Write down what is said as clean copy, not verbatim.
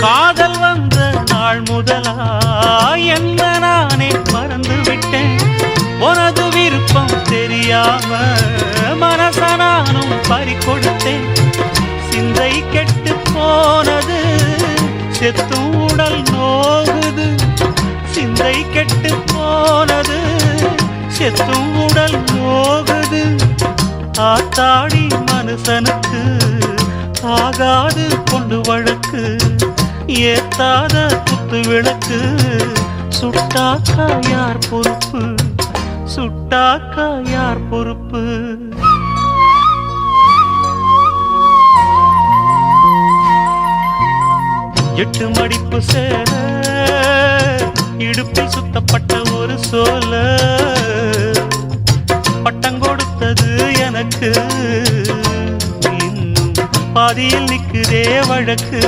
காதல் வந்த நாள் முதலா என்ன நானே மறந்து விட்டேன். உனது விருப்பம் தெரியாம மனச நானும் பறிகொடுத்தேன். சிந்தை கெட்டு போனது செத்தும் உடல் நோகுது. சிந்தை கெட்டு போனது செத்தும் உடல் நோகுது. ஆத்தாடி மனுஷனுக்கு ஆகாது கொண்டு வழக்கு. ஏத்தாத குத்து விளக்கு சுட்டாக்கா யார் பொறுப்பு? சுட்டாக்கா யார் பொறுப்பு? எட்டு மடிப்பு சேல இடுப்பில் சுத்தப்பட்ட ஒரு சோல பட்டம் கொடுத்தது எனக்கு. இன்னும் பாதியில் நிற்குதே வழக்கு.